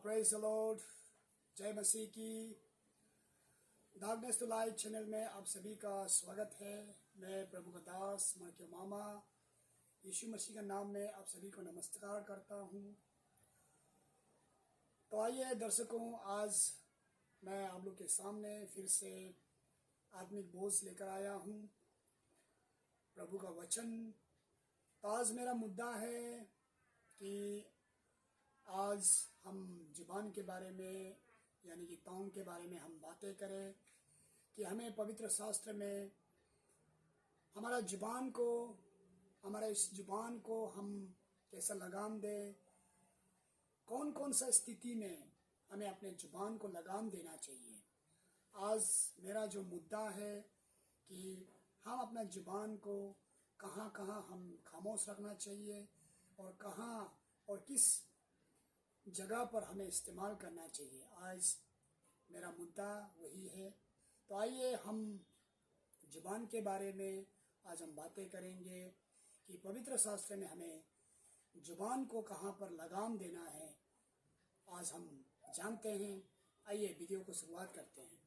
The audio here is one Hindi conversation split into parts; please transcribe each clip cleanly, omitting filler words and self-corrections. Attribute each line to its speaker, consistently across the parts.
Speaker 1: Praise the Lord. जय मसीह की। डार्कनेस टू लाइट चैनल में आप सभी का स्वागत है। मैं प्रभु का दास मरक्यो मामा यीशु मसीह का नाम में आप सभी को नमस्कार करता हूँ। तो आइए दर्शकों, आज मैं आप लोग के सामने फिर से आत्मिक बोझ लेकर आया हूँ, प्रभु का वचन। तो आज मेरा मुद्दा है कि आज हम जुबान के बारे में यानी कि टोंग के बारे में हम बातें करें कि हमें पवित्र शास्त्र में हमारा इस जुबान को हम कैसा लगाम दें, कौन कौन सा स्थिति में हमें अपने जुबान को लगाम देना चाहिए। आज मेरा जो मुद्दा है कि हम अपना जुबान को कहाँ कहाँ हम खामोश रखना चाहिए और कहाँ और किस जगह पर हमें इस्तेमाल करना चाहिए। आज मेरा मुद्दा वही है। तो आइए हम जुबान के बारे में आज हम बातें करेंगे कि पवित्र शास्त्र में हमें जुबान को कहाँ पर लगाम देना है, आज हम जानते हैं। आइए वीडियो को शुरुआत करते हैं।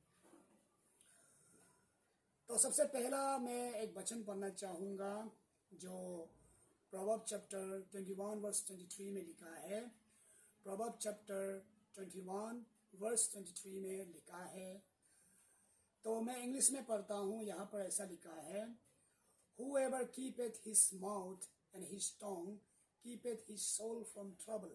Speaker 1: तो सबसे पहला मैं एक वचन पढ़ना चाहूँगा जो प्रोवर्ब चैप्टर 21 वर्स 23 में लिखा है। प्रोवर्ब चैप्टर 21 वर्स 23 में लिखा है। तो मैं इंग्लिश में पढ़ता हूँ। यहाँ पर ऐसा लिखा है, Whoever keepeth his mouth and his tongue keepeth his soul from trouble।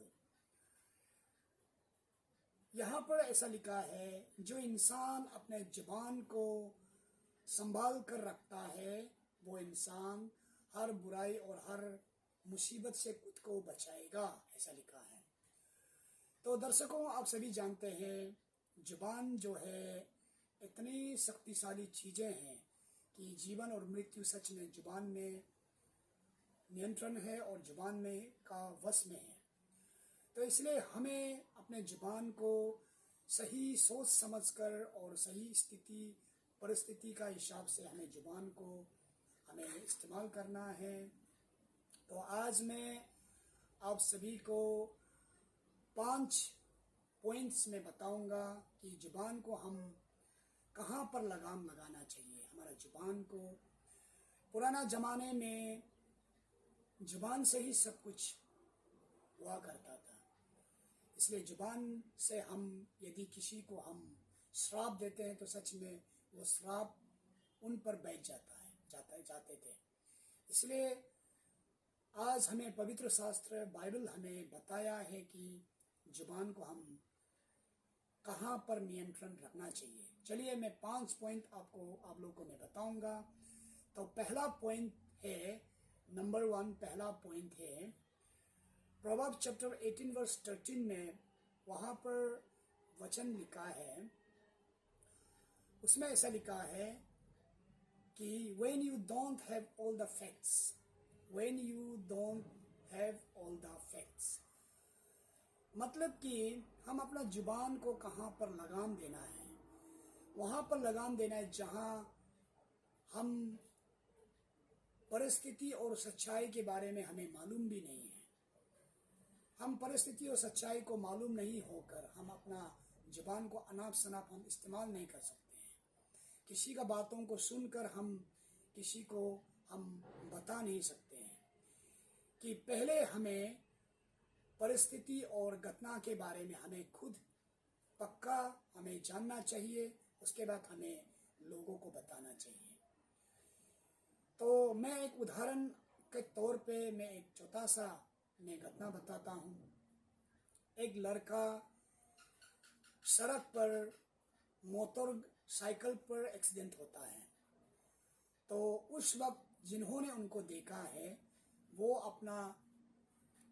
Speaker 1: यहाँ पर ऐसा लिखा है, जो इंसान अपने जुबान को संभाल कर रखता है वो इंसान हर बुराई और हर मुसीबत से खुद को बचाएगा, ऐसा लिखा है। तो दर्शकों, आप सभी जानते हैं जुबान जो है इतनी शक्तिशाली चीज़ें हैं कि जीवन और मृत्यु सच में जुबान में नियंत्रण है और जुबान में का वश में है। तो इसलिए हमें अपने जुबान को सही सोच समझकर और सही स्थिति परिस्थिति का हिसाब से हमें जुबान को हमें इस्तेमाल करना है। तो आज मैं आप सभी को 5 पॉइंट्स में बताऊंगा कि जुबान को हम कहाँ पर लगाम लगाना चाहिए। हमारा जुबान को पुराना ज़माने में जुबान से ही सब कुछ हुआ करता था। इसलिए जुबान से हम यदि किसी को हम श्राप देते हैं तो सच में वो श्राप उन पर बैठ जाते थे। इसलिए आज हमें पवित्र शास्त्र बाइबल हमें बताया है कि जुबान को हम कहाँ पर नियंत्रण रखना चाहिए। चलिए मैं 5 पॉइंट आप लोगों को मैं बताऊंगा। तो पहला पॉइंट है, नंबर 1 पहला पॉइंट है प्रोवर्ब चैप्टर 18 वर्स 13 में। वहाँ पर वचन लिखा है, उसमें ऐसा लिखा है कि when you don't have all the facts, when you don't have all the facts, मतलब कि हम अपना जुबान को कहाँ पर लगाम देना है। वहाँ पर लगाम देना है जहाँ हम परिस्थिति और सच्चाई के बारे में हमें मालूम भी नहीं है। हम परिस्थिति और सच्चाई को मालूम नहीं होकर हम अपना जुबान को अनाप शनाप हम इस्तेमाल नहीं कर सकते हैं। किसी का बातों को सुनकर हम किसी को हम बता नहीं सकते हैं कि पहले हमें परिस्थिति और घटना के बारे में हमें खुद पक्का हमें जानना चाहिए, उसके बाद हमें लोगों को बताना चाहिए। तो मैं एक उदाहरण के तौर पे मैं एक छोटा सा मैं घटना बताता हूँ। एक लड़का सड़क पर मोटरसाइकिल पर एक्सीडेंट होता है। तो उस वक्त जिन्होंने उनको देखा है वो अपना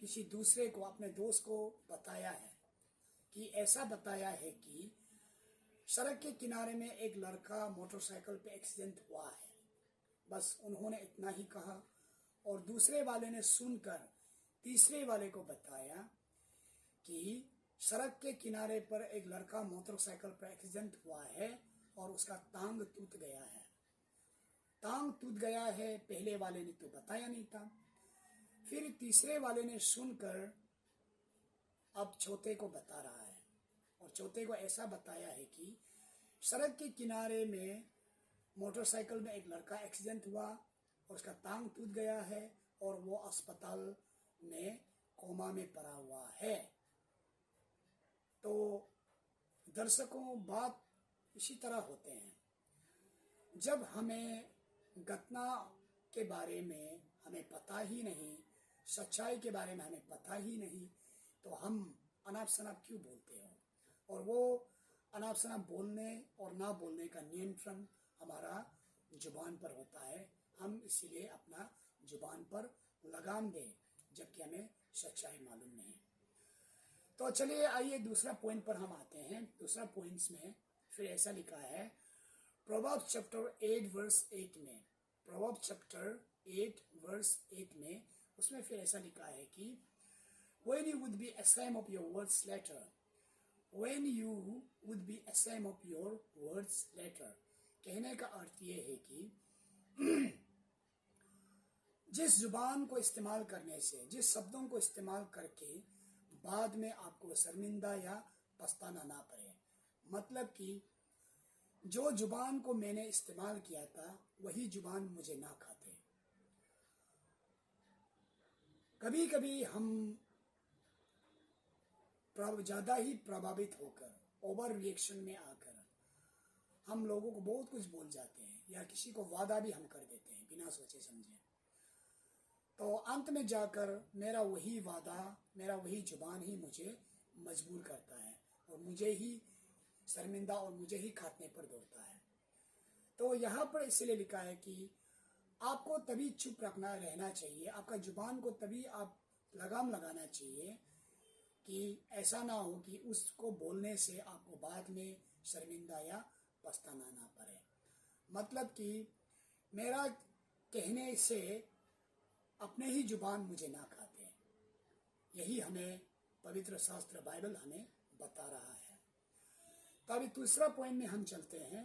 Speaker 1: किसी दूसरे को अपने दोस्त को बताया है कि ऐसा बताया है कि सड़क के किनारे में एक लड़का मोटरसाइकिल पे एक्सीडेंट हुआ है। बस उन्होंने इतना ही कहा और दूसरे वाले ने सुनकर तीसरे वाले को बताया कि सड़क के किनारे पर एक लड़का मोटरसाइकिल पर एक्सीडेंट हुआ है और उसका टांग टूट गया है। टांग टूट गया है, पहले वाले ने तो बताया नहीं था। फिर तीसरे वाले ने सुनकर अब चौथे को बता रहा है। और चौथे को ऐसा बताया है कि सड़क के किनारे में मोटरसाइकिल में एक लड़का एक्सीडेंट हुआ और उसका टांग टूट गया है और वो अस्पताल में कोमा में पड़ा हुआ है। तो दर्शकों, बात इसी तरह होते हैं। जब हमें घटना के बारे में हमें पता ही नहीं, सच्चाई के बारे में हमें पता ही नहीं, तो हम अनाप शनाप क्यों बोलते हो? और वो अनाप शनाप बोलने और ना बोलने का नियंत्रण हमारा जुबान पर होता है। हम इसीलिए अपना जुबान पर लगाम दें जबकि हमें सच्चाई मालूम नहीं। तो चलिए आइए दूसरा पॉइंट पर हम आते हैं। दूसरा पॉइंट्स में फिर ऐसा लिखा है प्रोवर्ब्स चैप्टर 8 वर्स 8 में, प्रोवर्ब्स चैप्टर 8 वर्स 8 में उसमें फिर ऐसा लिखा है कि when you would be ashamed of your words later, when you would be ashamed of your words later, कहने का अर्थ ये है कि जिस जुबान को इस्तेमाल करने से, जिस शब्दों को इस्तेमाल करके बाद में आपको शर्मिंदा या पछताना ना पड़े। मतलब कि जो जुबान को मैंने इस्तेमाल किया था वही जुबान मुझे ना खाते। कभी कभी हम ज़्यादा ही प्रभावित होकर, ओवर रिएक्शन में आकर हम लोगों को बहुत कुछ बोल जाते हैं या किसी को वादा भी हम कर देते हैं बिना सोचे समझे। तो अंत में जाकर मेरा वही वादा, मेरा वही जुबान ही मुझे मजबूर करता है और मुझे ही शर्मिंदा और मुझे ही खाटने पर दौड़ता है। तो यहाँ पर इसलिए लिखा है कि आपको तभी चुप रहना चाहिए, आपका जुबान को तभी आप लगाम लगाना चाहिए कि ऐसा ना हो कि उसको बोलने से आपको बाद में शर्मिंदा या पछताना ना पड़े। मतलब कि मेरा कहने से अपने ही जुबान मुझे ना खाते। यही हमें पवित्र शास्त्र बाइबल हमें बता रहा है। तो अभी दूसरा पॉइंट में हम चलते हैं।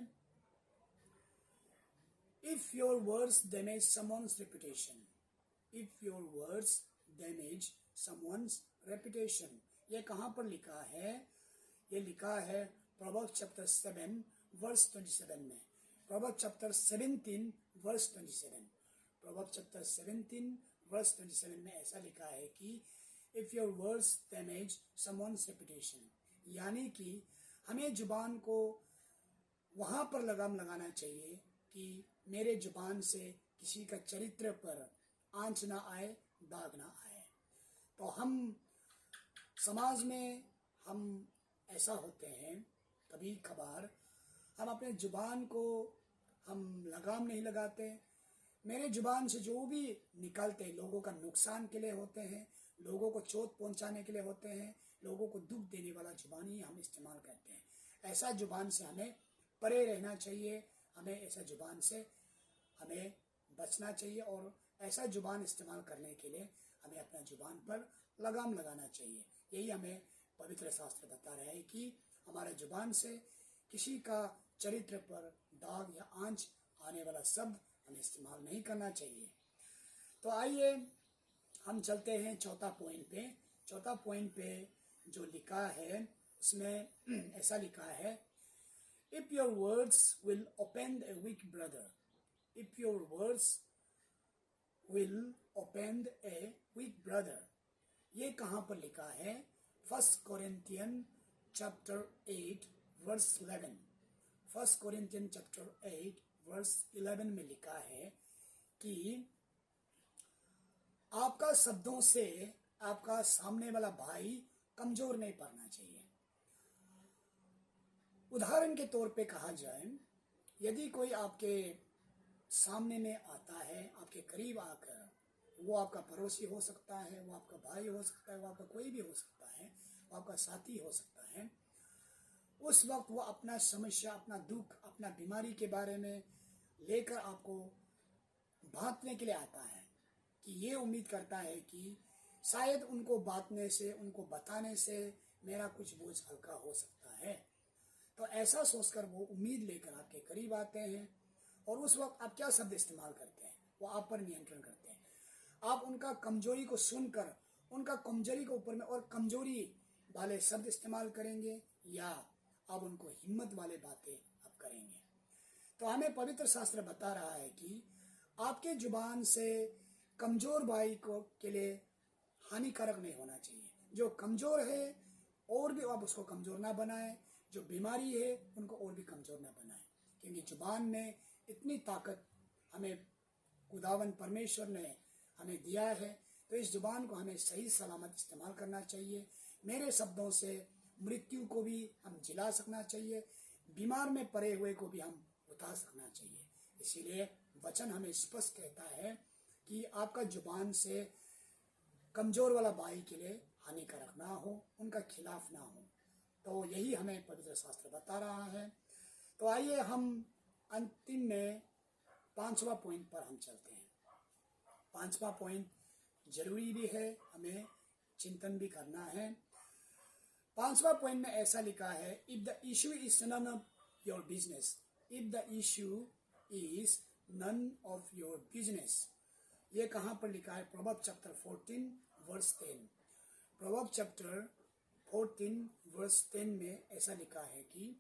Speaker 1: If your words damage someone's reputation, if your words damage someone's reputation, ये कहाँ पर लिखा है? ये लिखा है प्रोवर्ब्स चैप्टर 7 वर्स 27 में, Proverbs chapter 17 verse 27, Proverbs chapter 17 verse 27 में ऐसा लिखा है कि if your words damage someone's reputation, यानी कि हमें जुबान को वहाँ पर लगाम लगाना चाहिए कि मेरे जुबान से किसी का चरित्र पर आंच ना आए, दाग ना आए। तो हम समाज में हम ऐसा होते हैं, कभी कभार हम अपने जुबान को हम लगाम नहीं लगाते। मेरे जुबान से जो भी निकलते लोगों का नुकसान के लिए होते हैं, लोगों को चोट पहुंचाने के लिए होते हैं, लोगों को दुख देने वाला जुबान ही हम इस्तेमाल करते हैं। ऐसा जुबान से हमें परे रहना चाहिए, हमें ऐसा जुबान से हमें बचना चाहिए और ऐसा जुबान इस्तेमाल करने के लिए हमें अपना जुबान पर लगाम लगाना चाहिए। यही हमें पवित्र शास्त्र बता रहा है कि हमारे जुबान से किसी का चरित्र पर दाग या आंच आने वाला शब्द हमें इस्तेमाल नहीं करना चाहिए। तो आइए हम चलते हैं चौथा पॉइंट पे। चौथा पॉइंट पे जो लिखा है उसमें ऐसा लिखा है if your words will offend a weak brother, if your words will offend a weak brother, ये कहाँ पर लिखा है? 1 Corinthians chapter 8 verse 11, 1 Corinthians chapter 8 verse 11 में लिखा है कि आपका शब्दों से आपका सामने वाला भाई कमजोर नहीं पड़ना चाहिए। उदाहरण के तौर पे कहा जाए, यदि कोई आपके सामने में आता है, आपके करीब आकर, वो आपका पड़ोसी हो सकता है, वो आपका भाई हो सकता है, वो आपका कोई भी हो सकता है, वो आपका साथी हो सकता है, उस वक्त वो अपना समस्या, अपना दुख, अपना बीमारी के बारे में लेकर आपको बांटने के लिए आता है कि ये उम्मीद करता है कि शायद उनको बांटने से, उनको बताने से मेरा कुछ बोझ हल्का हो सकता है। तो ऐसा सोचकर वो उम्मीद लेकर आपके करीब आते हैं और उस वक्त आप क्या शब्द इस्तेमाल करते हैं? वो आप पर नियंत्रण करते हैं। आप उनका कमजोरी को सुनकर उनका कमजोरी के ऊपर में और कमजोरी वाले शब्द इस्तेमाल करेंगे या अब उनको हिम्मत वाले बातें अब करेंगे। तो हमें पवित्र शास्त्र बता रहा है कि आपके जुबान से कमजोर भाई को के लिए हानिकारक नहीं होना चाहिए। जो कमजोर है और भी आप उसको कमजोर ना बनाएं, जो बीमारी है उनको और भी कमजोर ना बनाएं, क्योंकि जुबान में इतनी ताकत हमें खुदावन परमेश्वर ने हमें दिया है। तो इस जुबान को हमें सही सलामत इस्तेमाल करना चाहिए। मेरे शब्दों से मृत्यु को भी हम जिला सकना चाहिए, बीमार में पड़े हुए को भी हम उठा सकना चाहिए। इसीलिए वचन हमें स्पष्ट कहता है कि आपका जुबान से कमजोर वाला भाई के लिए हानिकारक ना हो, उनका खिलाफ ना हो। तो यही हमें पवित्र शास्त्र बता रहा है। तो आइए हम अंतिम में 5वां पॉइंट पर हम चलते हैं। 5वां पॉइंट जरूरी भी है, हमें चिंतन भी करना है। 5वां पॉइंट में ऐसा लिखा है, if the issue is none of your business, if the issue is none of your business. ये कहाँ पर लिखा है? Proverb chapter 14 verse 10। Proverb chapter 14 verse 10 में ऐसा लिखा है कि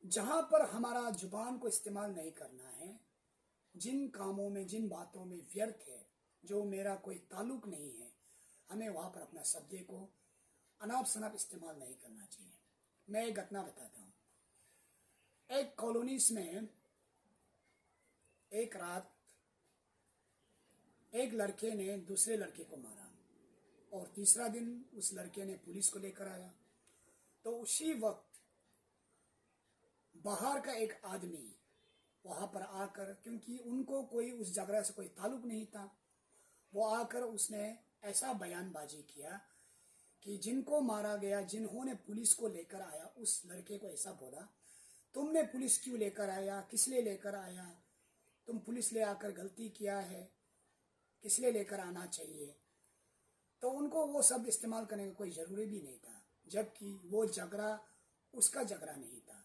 Speaker 1: जहां पर हमारा जुबान को इस्तेमाल नहीं करना है, जिन कामों में, जिन बातों में व्यर्थ है, जो मेरा कोई ताल्लुक नहीं है, हमें वहां पर अपना शब्द को अनाप शनाप इस्तेमाल नहीं करना चाहिए। मैं एक घटना बताता हूँ। एक कॉलोनीज में एक रात एक लड़के ने दूसरे लड़के को मारा और तीसरा दिन उस लड़के ने पुलिस को लेकर आया। तो उसी वक्त बाहर का एक आदमी वहां पर आकर, क्योंकि उनको कोई उस झगड़ा से कोई ताल्लुक नहीं था, वो आकर उसने ऐसा बयानबाजी किया कि जिनको मारा गया, जिन्होंने पुलिस को लेकर आया, उस लड़के को ऐसा बोला, तुमने पुलिस क्यों लेकर आया, किस लिए लेकर आया, तुम पुलिस ले आकर गलती किया है, किस लिए लेकर आना चाहिए। तो उनको वो शब्द इस्तेमाल करने का कोई जरूरी भी नहीं था, जबकि वो झगड़ा उसका झगड़ा नहीं था।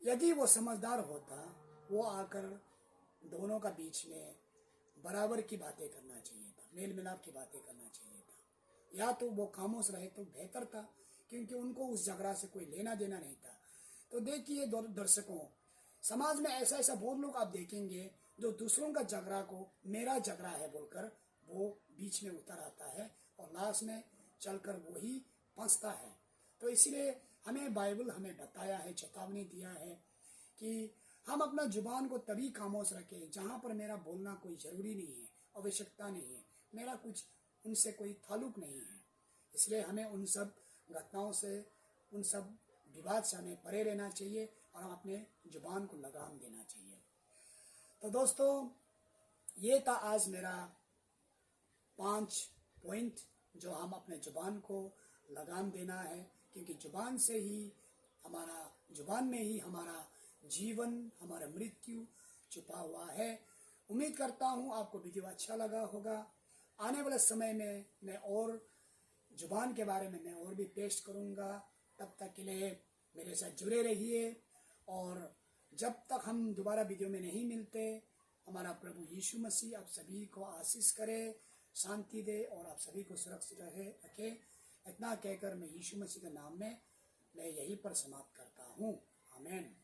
Speaker 1: यदि वो समझदार होता, वो आकर दोनों का बीच में बराबर की बातें करना चाहिए था, मेल मिलाप की बातें करना चाहिए था, या तो वो खामोश रहे तो बेहतर था, क्योंकि उनको उस झगड़ा से कोई लेना देना नहीं था। तो देखिए दर्शकों, समाज में ऐसा ऐसा बहुत लोग आप देखेंगे जो दूसरों का झगड़ा को मेरा झगड़ा है बोलकर वो बीच में उतर आता है और लास्ट में चलकर वो ही फंसता है। तो इसलिए हमें बाइबल हमें बताया है, चेतावनी दिया है कि हम अपना जुबान को तभी खामोश रखें जहाँ पर मेरा बोलना कोई ज़रूरी नहीं है, आवश्यकता नहीं है, मेरा कुछ उनसे कोई ताल्लुक नहीं है। इसलिए हमें उन सब घटनाओं से, उन सब विवाद से हमें परे रहना चाहिए और हम अपने जुबान को लगाम देना चाहिए। तो दोस्तों, ये था आज मेरा 5 पॉइंट, जो हम अपने जुबान को लगाम देना है, क्योंकि जुबान से ही जुबान में ही हमारा जीवन, हमारा मृत्यु छुपा हुआ है। उम्मीद करता हूँ आपको वीडियो अच्छा लगा होगा। आने वाले समय में मैं और जुबान के बारे में मैं और भी पेश करूँगा। तब तक के लिए मेरे साथ जुड़े रहिए, और जब तक हम दोबारा वीडियो में नहीं मिलते, हमारा प्रभु यीशु मसीह आप सभी को आशीष करे, शांति दे और आप सभी को सुरक्षित रखे। इतना कहकर मैं यीशु मसीह के नाम में मैं यहीं पर समाप्त करता हूँ। आमीन।